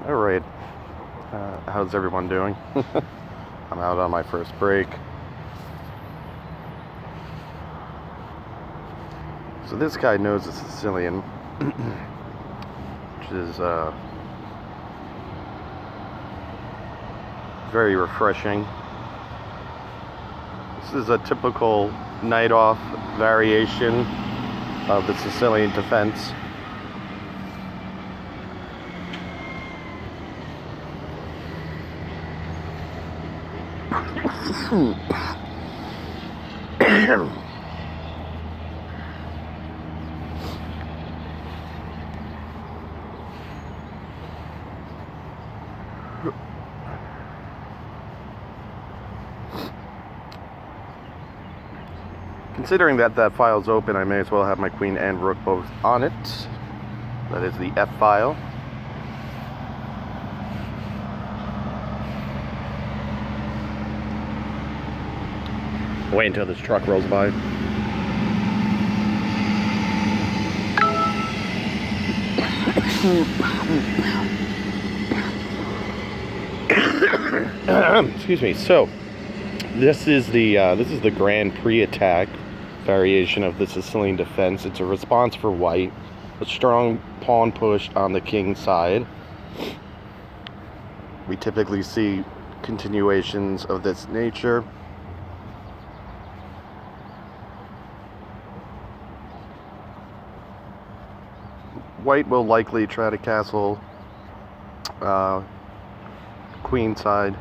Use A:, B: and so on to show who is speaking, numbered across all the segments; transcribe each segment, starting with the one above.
A: Alright, how's everyone doing? I'm out on my first break. So this guy knows a Sicilian, which is very refreshing. This is a typical night off variation of the Sicilian defense. Considering that file's open, I may as well have my queen and rook both on it. That is the F file. Wait until this truck rolls by. Excuse me. So this is the Grand Prix attack variation of the Sicilian defense. It's a response for white, a strong pawn push on the king side. We typically see continuations of this nature. White will likely try to castle queen side.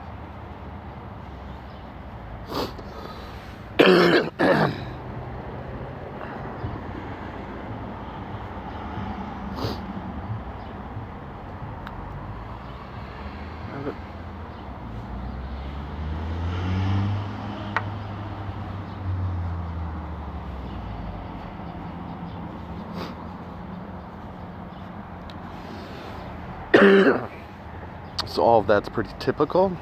A: So all of that's pretty typical.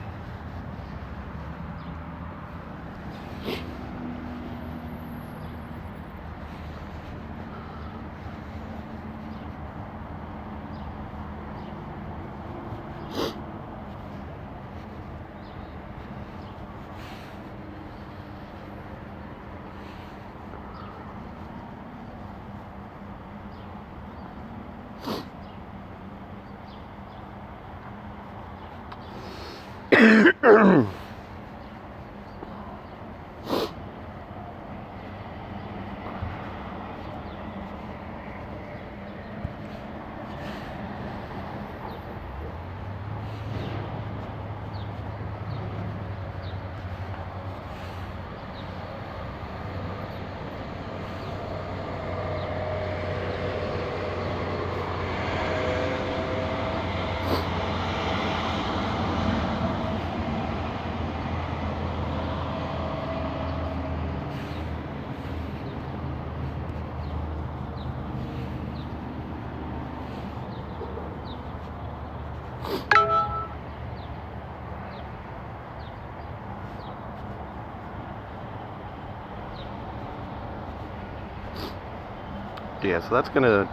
A: Yeah, so it's gonna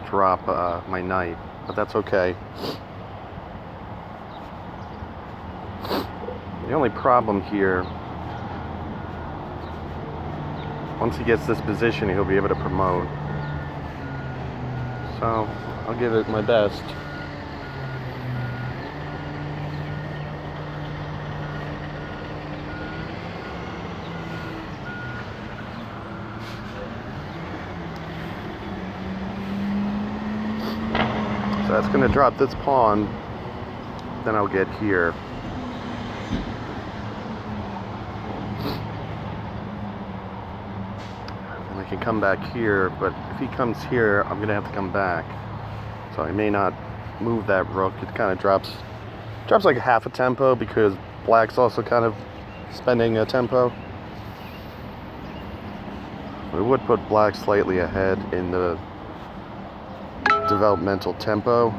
A: drop my knight, but that's okay. The only problem here, once he gets this position, he'll be able to promote. So I'll give it my best. So that's going to drop this pawn, then I'll get here. And I can come back here, but if he comes here, I'm going to have to come back. So I may not move that rook. It kind of drops like a half a tempo because black's also kind of spending a tempo. We would put black slightly ahead in the developmental tempo.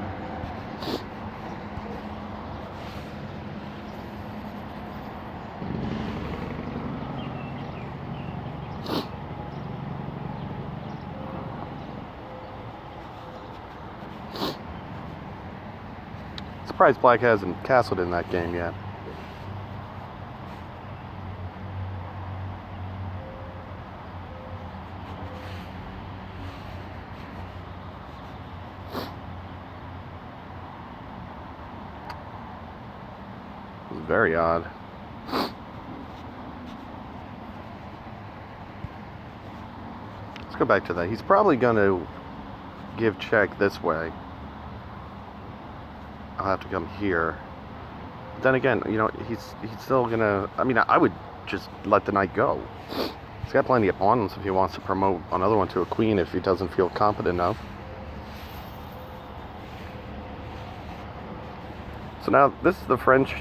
A: surprised black hasn't castled in that game yet. It's very odd. Let's go back to that. He's probably going to give check this way. I'll have to come here. But then again, you know, he's still gonna. I mean, I would just let the knight go. He's got plenty of pawns if he wants to promote another one to a queen if he doesn't feel confident enough. So now this is the French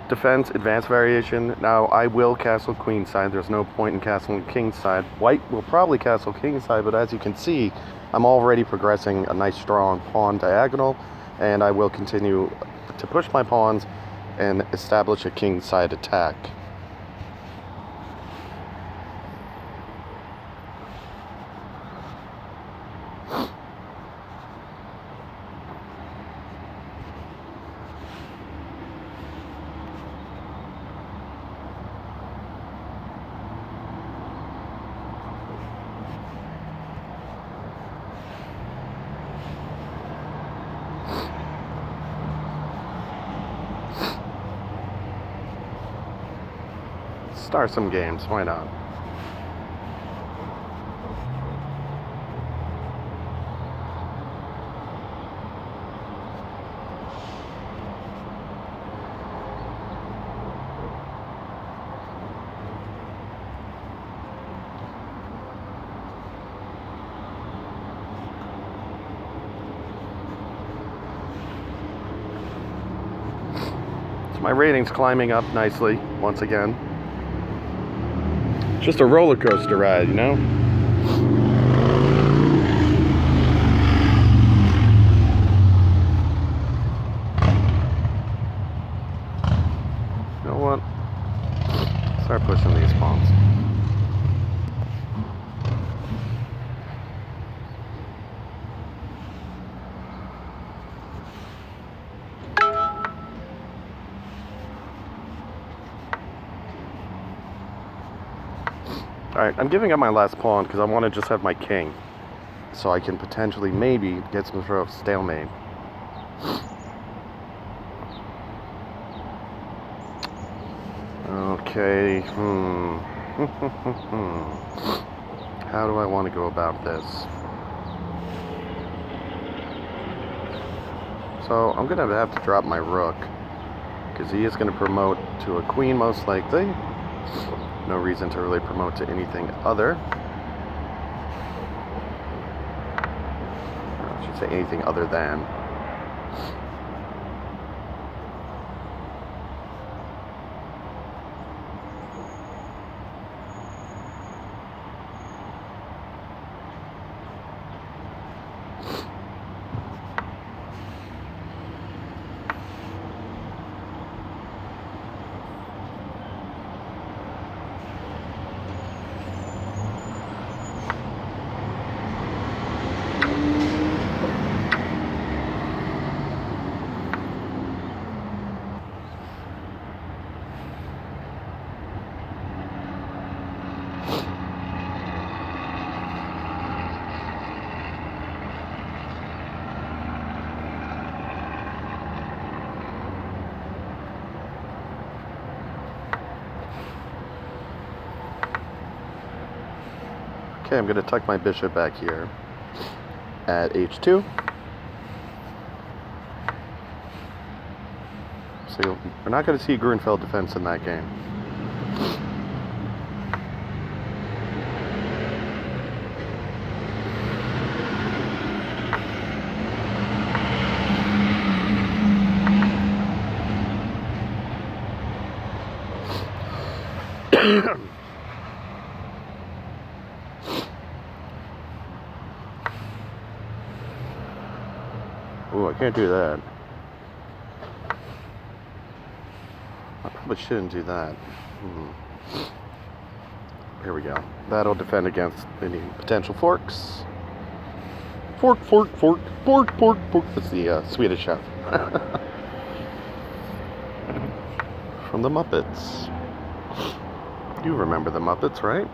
A: defense advanced variation. Now I will castle queenside. There's no point in castling kingside. White will probably castle kingside, but as you can see, I'm already progressing a nice strong pawn diagonal, and I will continue to push my pawns and establish a kingside attack. Start some games, why not? So my rating's climbing up nicely once again. Just a roller coaster ride, you know? You know what? Start pushing these pawns. Alright, I'm giving up my last pawn because I want to just have my king. So I can potentially, maybe, get some sort of stalemate. Okay, How do I want to go about this? So, I'm going to have to drop my rook, because he is going to promote to a queen most likely. No reason to really promote to anything other. I should say anything other than. Okay, I'm going to tuck my bishop back here at h2. So we're not going to see Grunfeld defense in that game. Ooh, I can't do that. I probably shouldn't do that. Here we go. That'll defend against any potential forks. Fork, fork, fork, fork, fork, fork. That's the Swedish chef. From the Muppets. You remember the Muppets, right?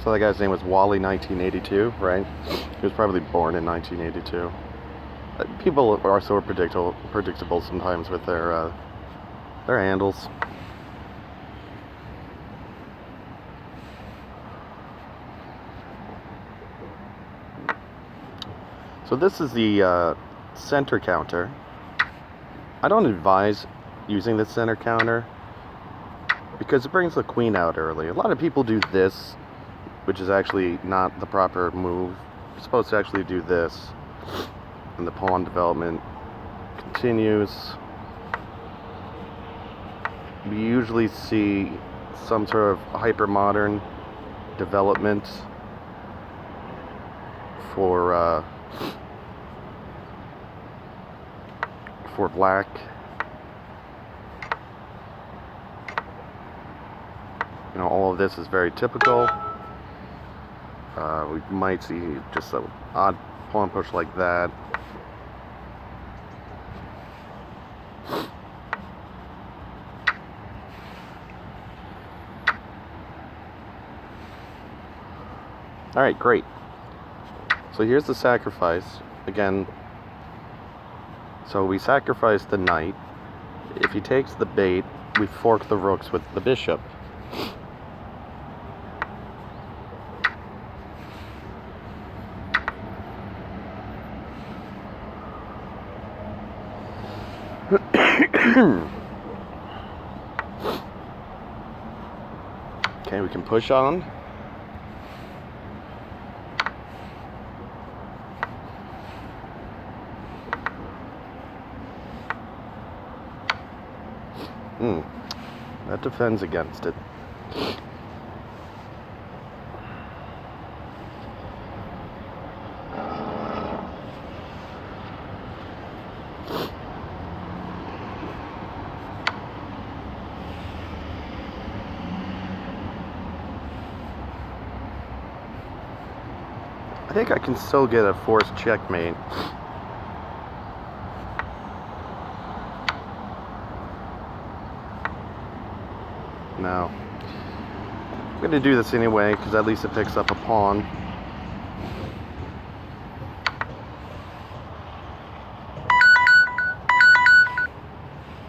A: So that guy's name was Wally 1982, right? He was probably born in 1982. People are so predictable sometimes with their handles. So this is the center counter. I don't advise using the center counter because it brings the queen out early. A lot of people do this, which is actually not the proper move. You're supposed to actually do this, and the pawn development continues. We usually see some sort of hyper-modern development for black. You know, all of this is very typical. We might see just an odd pawn push like that. Alright, great. So here's the sacrifice. Again, so we sacrifice the knight. If he takes the bait, we fork the rooks with the bishop. Okay, we can push on. That defends against it. I think I can still get a forced checkmate. No. I'm going to do this anyway, because at least it picks up a pawn.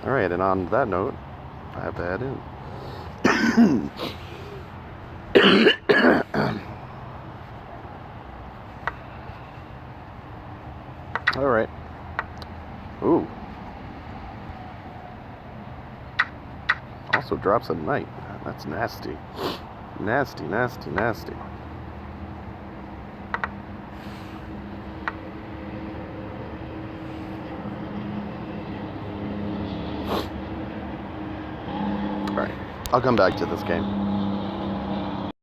A: Alright, and on that note, I have to add in. Alright. Ooh. Also drops a knight. That's nasty. Nasty, nasty, nasty. Alright. I'll come back to this game.